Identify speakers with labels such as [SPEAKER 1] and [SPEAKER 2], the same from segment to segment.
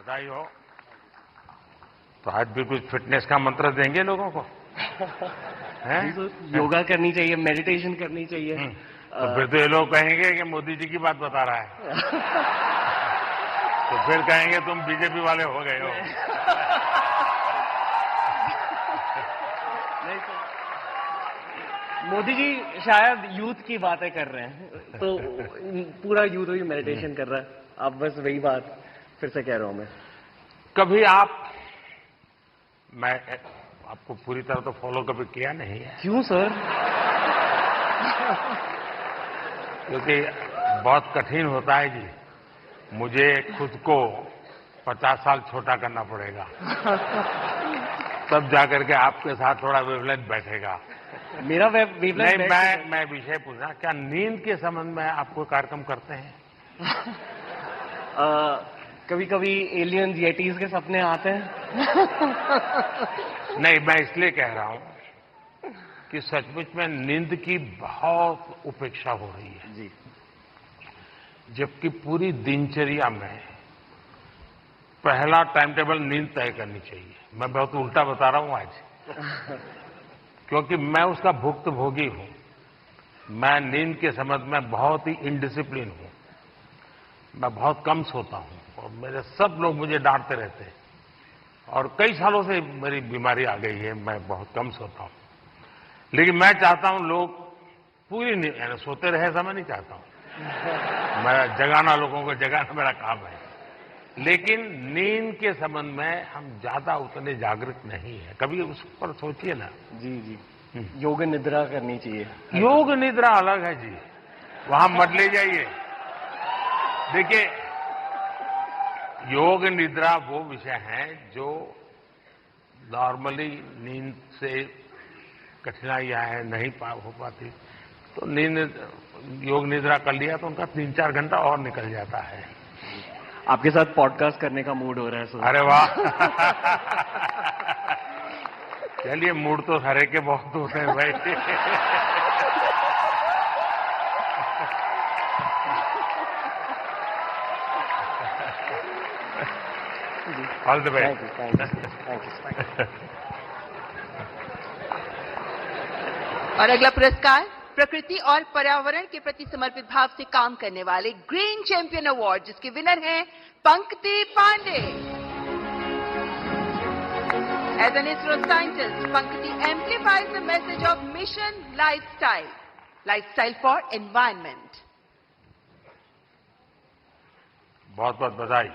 [SPEAKER 1] बधाई हो। तो आज भी कुछ फिटनेस का मंत्र देंगे लोगों को? हैं?
[SPEAKER 2] योगा करनी चाहिए, मेडिटेशन करनी चाहिए।
[SPEAKER 1] तो फिर तो ये लोग कहेंगे कि मोदी जी की बात बता रहा है। तो फिर कहेंगे तुम बीजेपी वाले हो गए हो।
[SPEAKER 2] नहीं सर, मोदी जी शायद यूथ की बातें कर रहे हैं, तो पूरा यूथ ही मेडिटेशन कर रहा है। आप बस वही बात फिर से कह रहा हूं मैं।
[SPEAKER 1] कभी मैं आपको पूरी तरह तो फॉलो कभी किया नहीं है।
[SPEAKER 2] क्यों सर?
[SPEAKER 1] क्योंकि बहुत कठिन होता है जी। मुझे खुद को 50 साल छोटा करना पड़ेगा, तब जाकर के आपके साथ थोड़ा वेवलेंथ बैठेगा।
[SPEAKER 2] मेरा वेवलेंथ
[SPEAKER 1] नहीं, मैं विषय पूछना, क्या नींद के संबंध में आपको कार्यक्रम करते हैं?
[SPEAKER 2] कभी कभी एलियंस येटीज के सपने आते हैं।
[SPEAKER 1] नहीं, मैं इसलिए कह रहा हूं कि सचमुच में नींद की बहुत उपेक्षा हो रही है
[SPEAKER 2] जी।
[SPEAKER 1] जबकि पूरी दिनचर्या में पहला टाइम टेबल नींद तय करनी चाहिए। मैं बहुत उल्टा बता रहा हूं आज, क्योंकि मैं उसका भुक्तभोगी हूं। मैं नींद के संबंध में बहुत ही इनडिसिप्लिन हूं। मैं बहुत कम सोता हूं और मेरे सब लोग मुझे डांटते रहते हैं और कई सालों से मेरी बीमारी आ गई है। मैं बहुत कम सोता हूं, लेकिन मैं चाहता हूं लोग पूरी नींद सोते रहे, ऐसा मैं नहीं चाहता हूं। मैं जगाना, लोगों को जगाना मेरा काम है। लेकिन नींद के संबंध में हम ज्यादा उतने जागरूक नहीं है। कभी उस पर सोचिए ना।
[SPEAKER 2] जी जी, योग निद्रा करनी चाहिए।
[SPEAKER 1] योग निद्रा अलग है जी, वहां मत ले जाइए। देखिए, योग निद्रा वो विषय है जो नॉर्मली नींद से कठिनाइयां है, नहीं हो पाती। तो योग निद्रा कर लिया तो उनका 3-4 घंटा और निकल जाता है।
[SPEAKER 2] आपके साथ पॉडकास्ट करने का मूड हो रहा है सर।
[SPEAKER 1] अरे वाह। चलिए, मूड तो हरे के बहुत होते हैं भाई। All the best.
[SPEAKER 2] Thank you.
[SPEAKER 3] और अगला पुरस्कार प्रकृति और पर्यावरण के प्रति समर्पित भाव से काम करने वाले ग्रीन चैंपियन अवार्ड, जिसके विनर हैं Pankti Pandey. As an ISRO scientist, Pankti amplifies the message of mission lifestyle for environment.
[SPEAKER 1] बहुत बहुत बधाई।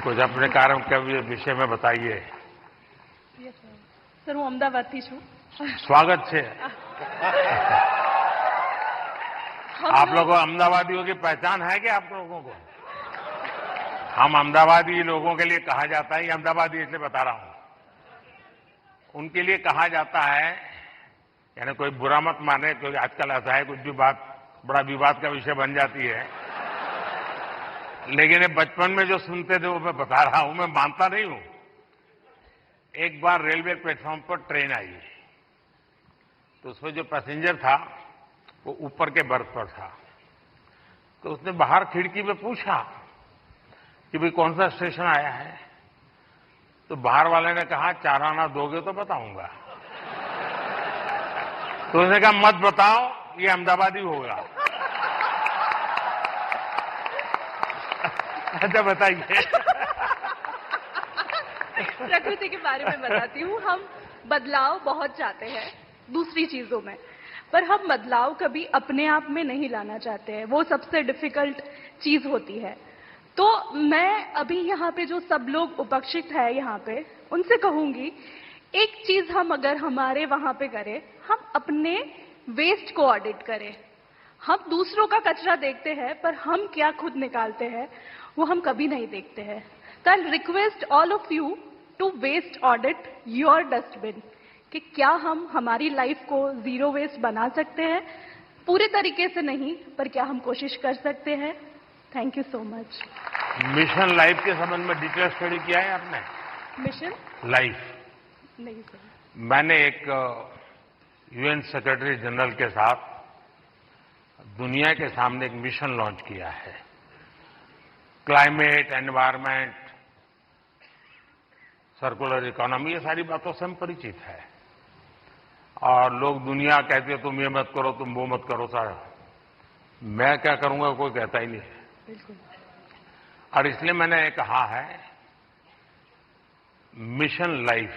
[SPEAKER 1] कुछ अपने कार्य के विषय में बताइए।
[SPEAKER 4] સર હું અમદાવાદથી છું।
[SPEAKER 1] स्वागत है। आप लोगों अहमदाबादियों की पहचान है क्या आप लोगों को? हम अहमदाबादी लोगों के लिए कहा जाता है, ये अहमदाबादी इसलिए बता रहा हूं, उनके लिए कहा जाता है, यानी कोई बुरा मत माने, क्योंकि आजकल ऐसा है कुछ भी बात बड़ा विवाद का विषय बन जाती है। लेकिन ये बचपन में जो सुनते थे वो मैं बता रहा हूं, मैं मानता नहीं हूं। एक बार रेलवे प्लेटफॉर्म पर ट्रेन आई, तो उसमें जो पैसेंजर था वो ऊपर के बर्थ पर था। तो उसने बाहर खिड़की में पूछा कि भाई कौन सा स्टेशन आया है? तो बाहर वाले ने कहा 4 आना दोगे तो बताऊंगा। तो उसने कहा मत बताओ, ये अहमदाबादी होगा। अच्छा बताइए।
[SPEAKER 4] प्रकृति के बारे में बताती हूँ। हम बदलाव बहुत चाहते हैं दूसरी चीजों में, पर हम बदलाव कभी अपने आप में नहीं लाना चाहते हैं। वो सबसे डिफिकल्ट चीज होती है। तो मैं अभी यहाँ पे जो सब लोग उपस्थित है यहाँ पे, उनसे कहूंगी, एक चीज हम अगर हमारे वहां पे करें, हम अपने वेस्ट को ऑडिट करें। हम दूसरों का कचरा देखते हैं, पर हम क्या खुद निकालते हैं वो हम कभी नहीं देखते हैं। तो I request all of you to waste audit your dustbin, कि क्या हम हमारी लाइफ को जीरो वेस्ट बना सकते हैं। पूरे तरीके से नहीं, पर क्या हम कोशिश कर सकते हैं। Thank you so much.
[SPEAKER 1] Mission life के संबंध में डिटेल स्टडी किया है आपने?
[SPEAKER 4] मिशन
[SPEAKER 1] लाइफ
[SPEAKER 4] नहीं सर।
[SPEAKER 1] मैंने एक यूएन सेक्रेटरी जनरल के साथ दुनिया के सामने एक मिशन लॉन्च किया है। क्लाइमेट, एनवायरमेंट, सर्कुलर इकोनॉमी, ये सारी बातों से हम परिचित है। और लोग दुनिया कहती है तुम ये मत करो, तुम वो मत करो, सारा मैं क्या करूंगा कोई कहता ही नहीं है।
[SPEAKER 4] बिल्कुल।
[SPEAKER 1] और इसलिए मैंने कहा है मिशन लाइफ,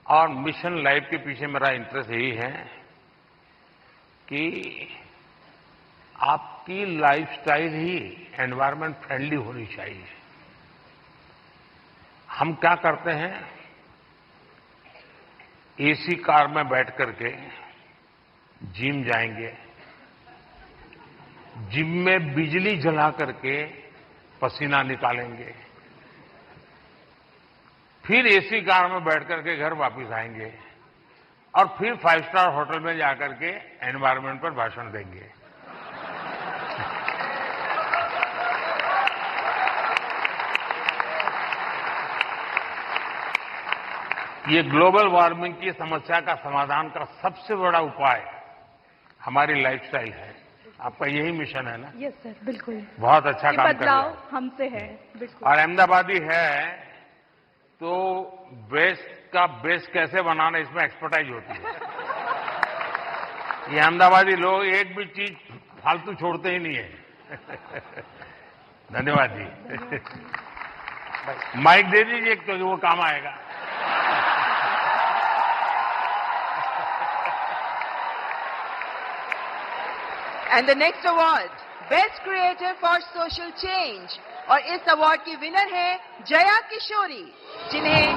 [SPEAKER 1] और मिशन लाइफ के पीछे मेरा इंटरेस्ट यही है कि आपकी लाइफस्टाइल ही एनवायरमेंट फ्रेंडली होनी चाहिए। हम क्या करते हैं, एसी कार में बैठ करके जिम जाएंगे, जिम में बिजली जला करके पसीना निकालेंगे, फिर एसी कार में बैठ करके घर वापस आएंगे और फिर 5 स्टार होटल में जाकर के एनवायरमेंट पर भाषण देंगे। ये ग्लोबल वार्मिंग की समस्या का समाधान का सबसे बड़ा उपाय हमारी लाइफस्टाइल है। आपका यही मिशन है ना?
[SPEAKER 4] यस सर, बिल्कुल।
[SPEAKER 1] बहुत अच्छा
[SPEAKER 4] ये
[SPEAKER 1] काम कर रहे
[SPEAKER 4] बदलाव
[SPEAKER 1] हैं।
[SPEAKER 4] हमसे है, बिल्कुल।
[SPEAKER 1] और अहमदाबादी है तो वेस्ट का बेस कैसे बनाना, इसमें एक्सपर्टाइज होती है। ये अहमदाबादी लोग एक भी चीज फालतू छोड़ते ही नहीं है। धन्यवाद जी। माइक दे दीजिए क्योंकि वो काम आएगा।
[SPEAKER 3] And the next award, Best Creator for Social Change, और इस अवार्ड की विनर है जया किशोरी, जिन्हें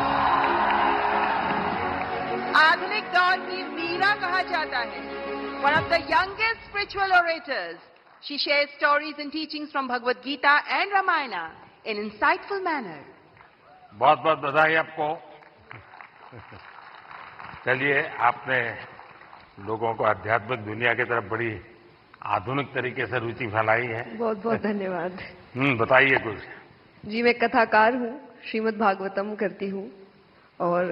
[SPEAKER 3] आधुनिक दौर की मीरा कहा जाता है। One of the youngest spiritual orators, she shares stories and teachings from Bhagavad Gita and Ramayana in insightful manner.
[SPEAKER 1] बहुत बहुत बधाई आपको। चलिए, आपने लोगों को आध्यात्मिक दुनिया की तरफ बड़ी आधुनिक तरीके से रुचि फैलाई है।
[SPEAKER 5] बहुत बहुत धन्यवाद।
[SPEAKER 1] बताइए कुछ।
[SPEAKER 5] जी, मैं कथाकार हूँ, श्रीमद् भागवतम करती हूँ और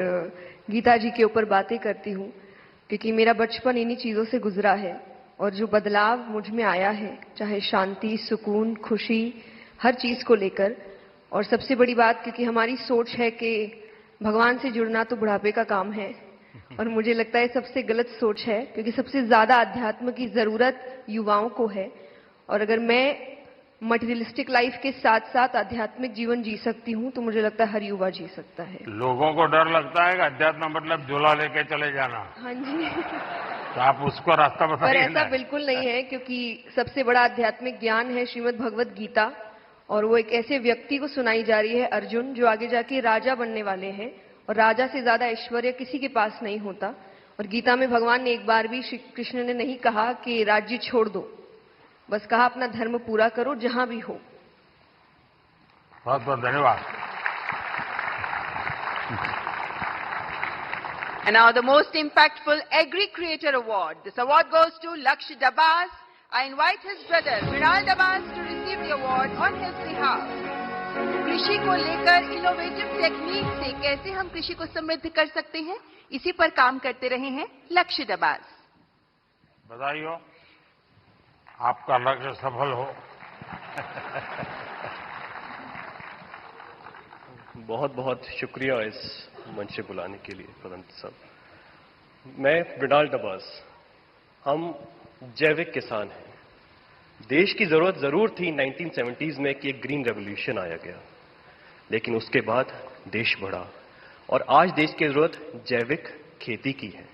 [SPEAKER 5] गीता जी के ऊपर बातें करती हूँ, क्योंकि मेरा बचपन इन्हीं चीज़ों से गुजरा है। और जो बदलाव मुझ में आया है, चाहे शांति, सुकून, खुशी, हर चीज़ को लेकर, और सबसे बड़ी बात, क्योंकि हमारी सोच है कि भगवान से जुड़ना तो बुढ़ापे का काम है, और मुझे लगता है सबसे गलत सोच है, क्योंकि सबसे ज्यादा अध्यात्म की जरूरत युवाओं को है। और अगर मैं मटेरियलिस्टिक लाइफ के साथ साथ आध्यात्मिक जीवन जी सकती हूँ, तो मुझे लगता है हर युवा जी सकता है।
[SPEAKER 1] लोगों को डर लगता है कि अध्यात्म मतलब झोला लेके चले जाना।
[SPEAKER 5] हाँ जी।
[SPEAKER 1] तो आप उसको रास्ता
[SPEAKER 5] पर
[SPEAKER 1] बताइए
[SPEAKER 5] ऐसा
[SPEAKER 1] ना।
[SPEAKER 5] बिल्कुल नहीं है, क्योंकि सबसे बड़ा आध्यात्मिक ज्ञान है श्रीमद् भगवत गीता, और वो एक ऐसे व्यक्ति को सुनाई जा रही है, अर्जुन, जो आगे जाके राजा बनने वाले हैं, और राजा से ज्यादा ऐश्वर्य किसी के पास नहीं होता। और गीता में भगवान ने एक बार भी, श्री कृष्ण ने नहीं कहा कि राज्य छोड़ दो, बस कहा अपना धर्म पूरा करो जहां भी हो।
[SPEAKER 1] बहुत बहुत धन्यवाद।
[SPEAKER 3] And now the most impactful Agri Creator Award. This award goes to Lakshya Dabas. I invite his brother, Mrinal Dabas, to receive the award on his behalf. कृषि को लेकर इनोवेटिव टेक्निक से कैसे हम कृषि को समृद्ध कर सकते हैं, इसी पर काम करते रहे हैं लक्ष्य दबास।
[SPEAKER 1] बधाई हो, आपका लक्ष्य सफल हो।
[SPEAKER 2] बहुत बहुत शुक्रिया इस मंच से बुलाने के लिए प्रधानमंत्री साहब। मैं मृणाल डबास, हम जैविक किसान हैं। देश की जरूरत जरूर थी 1970s में कि एक ग्रीन रेवोल्यूशन आया गया, लेकिन उसके बाद देश बढ़ा और आज देश की जरूरत जैविक खेती की है,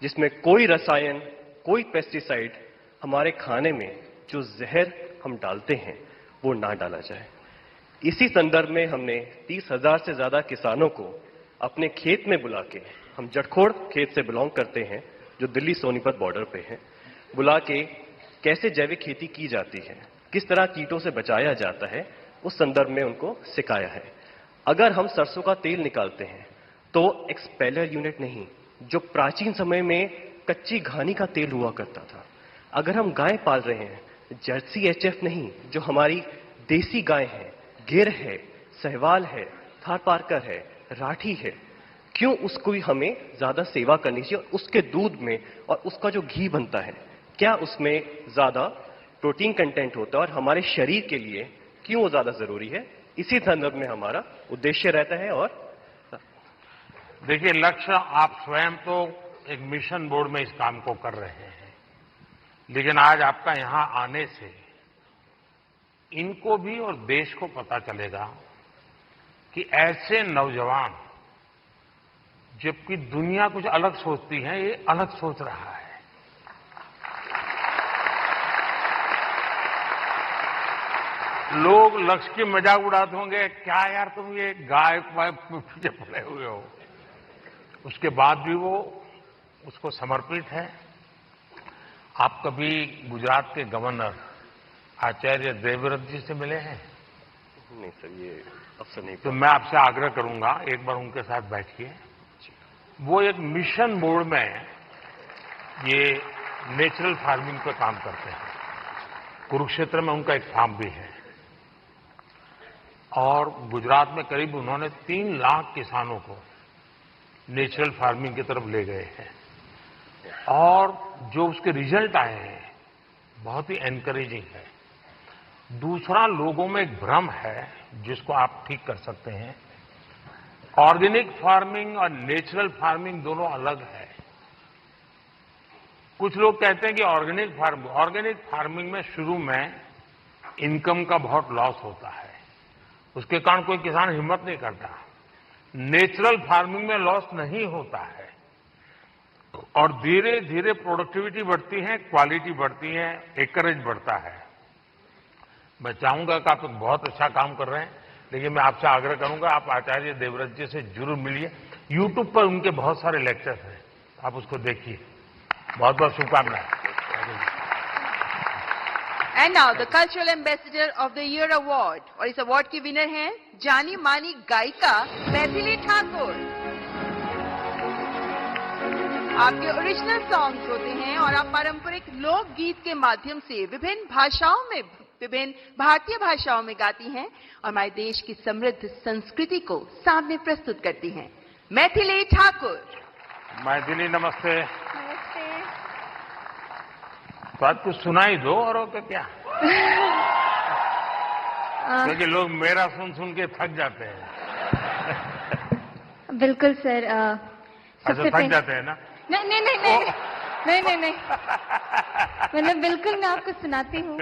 [SPEAKER 2] जिसमें कोई रसायन, कोई पेस्टिसाइड हमारे खाने में जो जहर हम डालते हैं वो ना डाला जाए। इसी संदर्भ में हमने 30,000 से ज्यादा किसानों को अपने खेत में बुला के, हम जटखोड़ खेत से बिलोंग करते हैं जो दिल्ली सोनीपत बॉर्डर पे है, बुला के कैसे जैविक खेती की जाती है, किस तरह कीटों से बचाया जाता है, उस संदर्भ में उनको सिखाया है। अगर हम सरसों का तेल निकालते हैं तो एक्सपेलर यूनिट नहीं, जो प्राचीन समय में कच्ची घानी का तेल हुआ करता था। अगर हम गाय पाल रहे हैं, जर्सी एचएफ नहीं, जो हमारी देसी गाय है, गिर है, सहवाल है, थारपारकर है, राठी है, क्यों उसको भी हमें ज्यादा सेवा करनी चाहिए? उसके दूध में और उसका जो घी बनता है, क्या उसमें ज्यादा प्रोटीन कंटेंट होता है और हमारे शरीर के लिए क्यों वो ज्यादा जरूरी है, इसी संदर्भ में हमारा उद्देश्य रहता है। और
[SPEAKER 1] देखिए, लक्ष्य आप स्वयं तो एक मिशन बोर्ड में इस काम को कर रहे हैं, लेकिन आज आपका यहां आने से इनको भी और देश को पता चलेगा कि ऐसे नौजवान, जबकि दुनिया कुछ अलग सोचती है, ये अलग सोच रहा है। लोग लक्ष्य की मजाक उड़ाते होंगे, क्या यार तुम ये गाय वाय पीछे पड़े हुए हो। उसके बाद भी वो उसको समर्पित है। आप कभी गुजरात के गवर्नर आचार्य देवव्रत जी से मिले हैं?
[SPEAKER 2] नहीं सर, ये अवसर नहीं।
[SPEAKER 1] तो मैं आपसे आग्रह करूंगा, एक बार उनके साथ बैठिए। वो एक मिशन बोर्ड में ये नेचुरल फार्मिंग पे काम करते हैं। कुरुक्षेत्र में उनका एक फार्म भी है और गुजरात में करीब उन्होंने 3 लाख किसानों को नेचुरल फार्मिंग की तरफ ले गए हैं और जो उसके रिजल्ट आए हैं बहुत ही एनकरेजिंग है। दूसरा, लोगों में एक भ्रम है जिसको आप ठीक कर सकते हैं। ऑर्गेनिक फार्मिंग और नेचुरल फार्मिंग दोनों अलग है। कुछ लोग कहते हैं कि ऑर्गेनिक फार्मिंग में शुरू में इनकम का बहुत लॉस होता है, उसके कारण कोई किसान हिम्मत नहीं करता। नेचुरल फार्मिंग में लॉस नहीं होता है और धीरे धीरे प्रोडक्टिविटी बढ़ती है, क्वालिटी बढ़ती है, एकरेज बढ़ता है। मैं चाहूंगा कि आप बहुत अच्छा काम कर रहे हैं, लेकिन मैं आपसे आग्रह करूंगा आप आचार्य देवव्रत जी से जरूर मिलिए। यूट्यूब पर उनके बहुत सारे लेक्चर्स हैं, आप उसको देखिए। बहुत बहुत शुभकामनाएं।
[SPEAKER 3] And now the cultural ambassador of the year award, और इस अवार्ड की विनर हैं जानी मानी गायिका मैथिली ठाकुर। आपके ओरिजिनल सॉन्ग्स होते हैं और आप पारंपरिक लोकगीत के माध्यम से विभिन्न भारतीय भाषाओं में गाती हैं और हमारे देश की समृद्ध संस्कृति को सामने प्रस्तुत करती हैं। मैथिली ठाकुर।
[SPEAKER 1] मैथिली नमस्ते।
[SPEAKER 4] नमस्ते।
[SPEAKER 1] तो आज कुछ सुनाई दो और क्या क्योंकि लोग मेरा सुन सुन के थक जाते हैं।
[SPEAKER 6] बिल्कुल सर।
[SPEAKER 1] अच्छा, थक जाते हैं ना?
[SPEAKER 6] नहीं मतलब बिल्कुल मैं आपको सुनाती हूँ।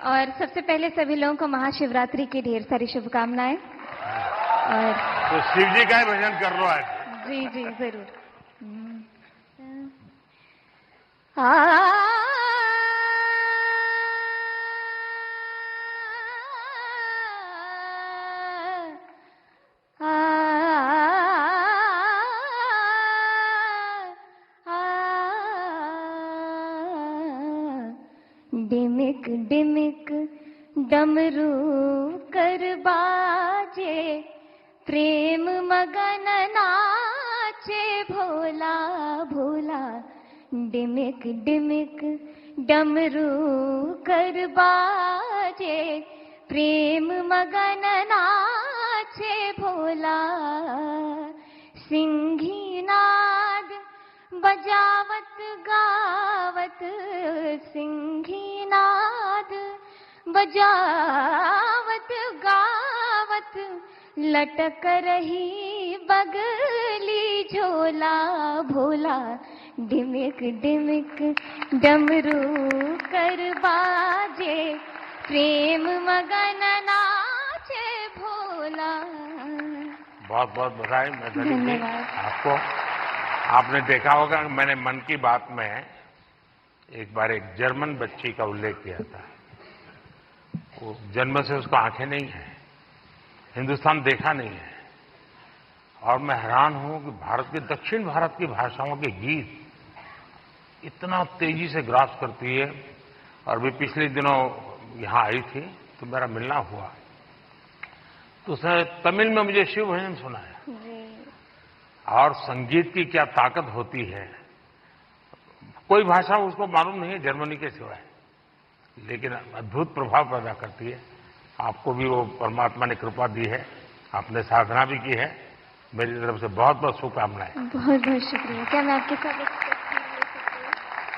[SPEAKER 6] और सबसे पहले सभी लोगों को महाशिवरात्रि की ढेर सारी शुभकामनाएं। और
[SPEAKER 1] तो शिव जी का ही भजन कर लो आज।
[SPEAKER 6] जी जी जरूर। डिमिक डिमिक डमरू कर बाजे, प्रेम मगन नाचे भोला भोला। डिमिक डिमिक डमरू कर बाजे, प्रेम मगन नाचे भोला। सिंही नाद बजावत गावत, सिंही नाद बजावत गावत, लटक रही बगली झोला भोला। डिमिक डिमिक डमरू कर बाजे, प्रेम मगन नाचे भोला।
[SPEAKER 1] बहुत बहुत बधाई मैथिली जी
[SPEAKER 6] धन्यवाद
[SPEAKER 1] आपको। आपने देखा होगा मैंने मन की बात में एक बार एक जर्मन बच्ची का उल्लेख किया था। वो जन्म से उसको आंखें नहीं है, हिंदुस्तान देखा नहीं है और मैं हैरान हूं कि भारत के दक्षिण भारत की भाषाओं के गीत इतना तेजी से ग्रास करती है। और भी पिछले दिनों यहां आई थी तो मेरा मिलना हुआ, तो उसने तमिल में मुझे शिव भजन सुनाया। और संगीत की क्या ताकत होती है, कोई भाषा उसको मालूम नहीं है जर्मनी के सिवाय, लेकिन अद्भुत प्रभाव पैदा करती है। आपको भी वो परमात्मा ने कृपा दी है, आपने साधना भी की है। मेरी तरफ से बहुत बहुत शुभकामनाएं।
[SPEAKER 6] बहुत बहुत शुक्रिया। क्या मैं आपके साथ एक तस्वीर ले सकती हूँ?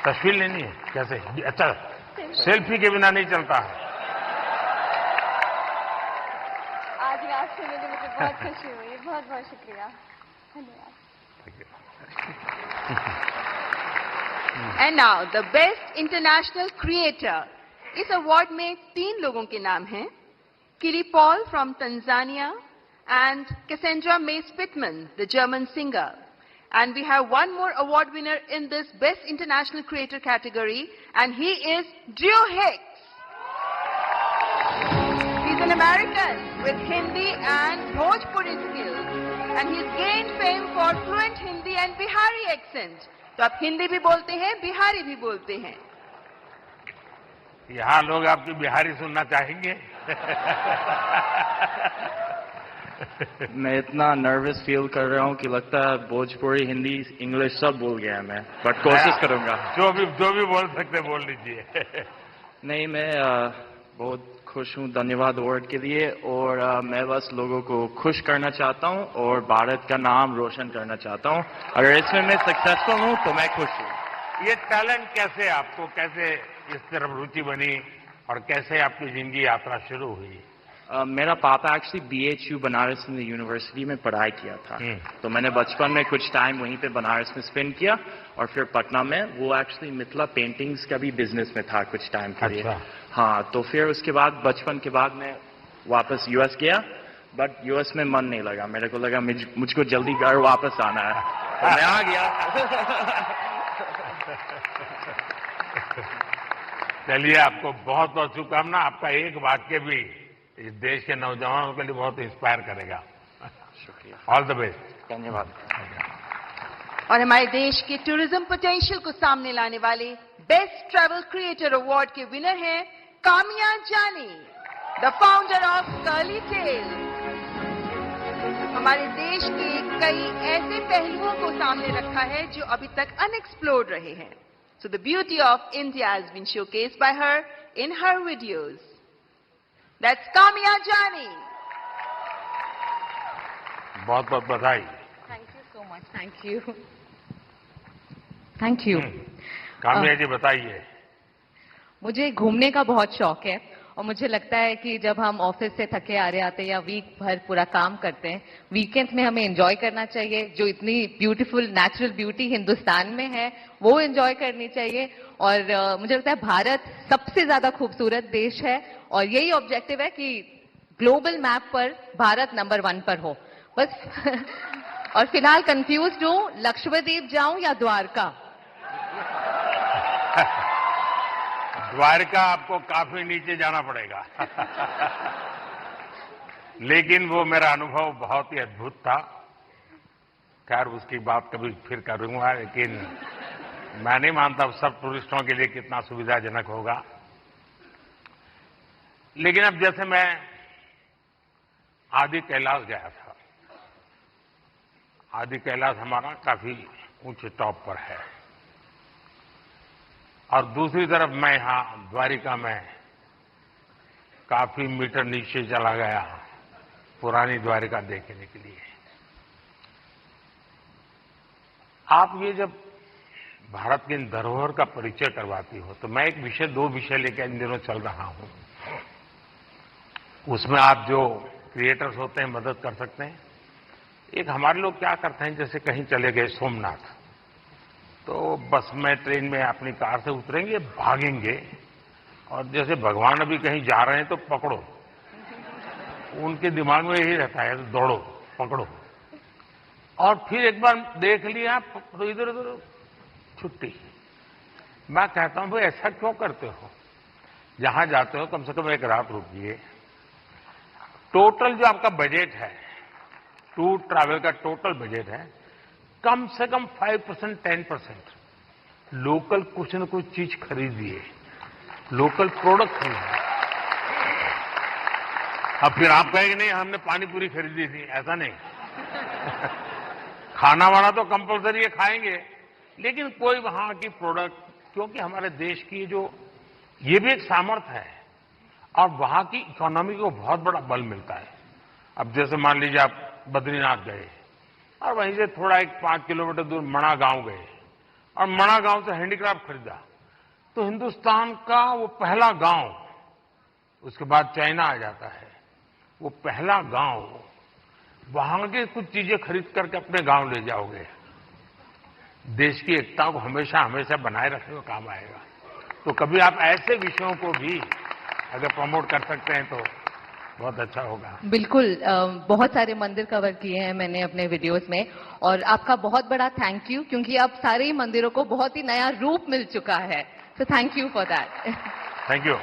[SPEAKER 1] तस्वीर लेनी है? कैसे? अच्छा, सेल्फी के बिना नहीं चलता है।
[SPEAKER 6] आज ये आपसे मिले मुझे बहुत खुशी हुई। बहुत बहुत शुक्रिया। धन्यवाद।
[SPEAKER 3] And now the best international creator. इस अवार्ड में 3 लोगों के नाम हैं, Kili Paul from Tanzania and Cassandra May Spitman, the German singer. And we have one more award winner in this best international creator category, and he is Drew Hicks. He's an American with Hindi and Bhojpuri skills, and he's gained fame for fluent Hindi and Bihari accent. तो आप हिंदी भी बोलते हैं, बिहारी भी बोलते हैं।
[SPEAKER 1] यहाँ लोग आपकी बिहारी सुनना चाहेंगे।
[SPEAKER 7] मैं इतना नर्वस फील कर रहा हूँ कि लगता है भोजपुरी, हिंदी, इंग्लिश सब भूल गया मैं, बट कोशिश करूंगा।
[SPEAKER 1] जो भी बोल सकते बोल लीजिए।
[SPEAKER 7] नहीं, मैं बहुत खुश हूँ धन्यवाद अवार्ड के लिए, और मैं बस लोगों को खुश करना चाहता हूँ और भारत का नाम रोशन करना चाहता हूँ। अगर इसमें मैं सक्सेसफुल हूँ तो मैं खुश हूँ।
[SPEAKER 1] ये टैलेंट कैसे आपको, कैसे इस तरफ रुचि बनी और कैसे आपकी जिंदगी यात्रा शुरू हुई?
[SPEAKER 7] मेरा पापा actually BHU Banaras Hindu university में पढ़ाई किया था, तो मैंने बचपन में कुछ टाइम वहीं पे बनारस में स्पेंड किया, और फिर पटना में वो एक्चुअली मिथिला पेंटिंग्स का भी बिजनेस में था कुछ टाइम के लिए।
[SPEAKER 1] अच्छा।
[SPEAKER 7] हाँ, तो फिर उसके बाद बचपन के बाद मैं वापस US गया, बट US में मन नहीं लगा। मेरे को लगा मुझको जल्दी घर वापस आना है, तो मैं आ गया।
[SPEAKER 1] चलिए, आपको बहुत बहुत शुभकामना। आपका एक वाक्य भी इस देश के नौजवानों के लिए बहुत इंस्पायर करेगा।
[SPEAKER 7] शुक्रिया।
[SPEAKER 1] All the best.
[SPEAKER 7] धन्यवाद।
[SPEAKER 3] और हमारे देश के टूरिज्म पोटेंशियल को सामने लाने वाले बेस्ट ट्रैवल क्रिएटर अवार्ड के विनर हैं Kamiya Jaani, the founder of Curly Tale. हमारे देश के कई ऐसे पहलुओं को सामने रखा है जो अभी तक अनएक्सप्लोर्ड रहे हैं। So the beauty of India has been showcased by her in her videos. That's Kamiya Jani.
[SPEAKER 1] बहुत बहुत बधाई।
[SPEAKER 8] Thank you so much. Thank you. Thank you.
[SPEAKER 1] Kamiya जी बताइए।
[SPEAKER 8] मुझे घूमने का बहुत शौक है, और मुझे लगता है कि जब हम ऑफिस से थके आ रहे आते हैं या वीक भर पूरा काम करते हैं, वीकेंड्स में हमें एंजॉय करना चाहिए। जो इतनी ब्यूटीफुल नेचुरल ब्यूटी हिंदुस्तान में है वो एंजॉय करनी चाहिए। और मुझे लगता है भारत सबसे ज्यादा खूबसूरत देश है, और यही ऑब्जेक्टिव है कि ग्लोबल मैप पर भारत नंबर 1 पर हो बस। और फिलहाल कंफ्यूज हूं, लक्षद्वीप जाऊं या द्वारका?
[SPEAKER 1] द्वारका आपको काफी नीचे जाना पड़ेगा। लेकिन वो मेरा अनुभव बहुत ही अद्भुत था। खैर, उसकी बात कभी फिर करूंगा, लेकिन मैं नहीं मानता सब टूरिस्टों के लिए कितना सुविधाजनक होगा। लेकिन अब जैसे मैं आदि कैलाश गया था, आदि कैलाश हमारा काफी ऊंचे टॉप पर है, और दूसरी तरफ मैं यहां द्वारिका में काफी मीटर नीचे चला गया पुरानी द्वारिका देखने के लिए। आप ये जब भारत की इन धरोहर का परिचय करवाती हो, तो मैं दो विषय लेकर इन दिनों चल रहा हूं। उसमें आप जो क्रिएटर्स होते हैं मदद कर सकते हैं। एक हमारे लोग क्या करते हैं, जैसे कहीं चले गए सोमनाथ, तो बस में ट्रेन में अपनी कार से उतरेंगे, भागेंगे, और जैसे भगवान अभी कहीं जा रहे हैं तो पकड़ो। उनके दिमाग में यही रहता है, दौड़ो, पकड़ो, और फिर एक बार देख लिया तो इधर उधर छुट्टी। मैं कहता हूं भाई ऐसा क्यों करते हो? जहां जाते हो कम से कम एक रात रुकिए। टोटल जो आपका बजट है, टूर ट्रैवल का टोटल बजट है, कम से कम 5% 10% लोकल कुछ न कुछ चीज खरीदिए, लोकल प्रोडक्ट खरीदिए। अब फिर आप कहेंगे नहीं हमने पानी पूरी खरीदी थी, ऐसा नहीं। खाना वाना तो कंपलसरी है, खाएंगे, लेकिन कोई वहां की प्रोडक्ट, क्योंकि हमारे देश की जो ये भी एक सामर्थ्य है, और वहां की इकोनॉमी को बहुत बड़ा बल मिलता है। अब जैसे मान लीजिए आप बद्रीनाथ गए, और वहीं से थोड़ा 5 किलोमीटर दूर मणा गांव गए, और मणा गांव से हैंडीक्राफ्ट खरीदा, तो हिंदुस्तान का वो पहला गांव, उसके बाद चाइना आ जाता है, वो पहला गांव, वहां के कुछ चीजें खरीद करके अपने गांव ले जाओगे, देश की एकता को हमेशा हमेशा बनाए रखने में काम आएगा। तो कभी आप ऐसे विषयों को भी अगर प्रमोट कर सकते हैं तो बहुत अच्छा होगा।
[SPEAKER 8] बिल्कुल, बहुत सारे मंदिर कवर किए हैं मैंने अपने वीडियोस में, और आपका बहुत बड़ा थैंक यू, क्योंकि अब सारे ही मंदिरों को बहुत ही नया रूप मिल चुका है। So thank you for that.
[SPEAKER 1] Thank you.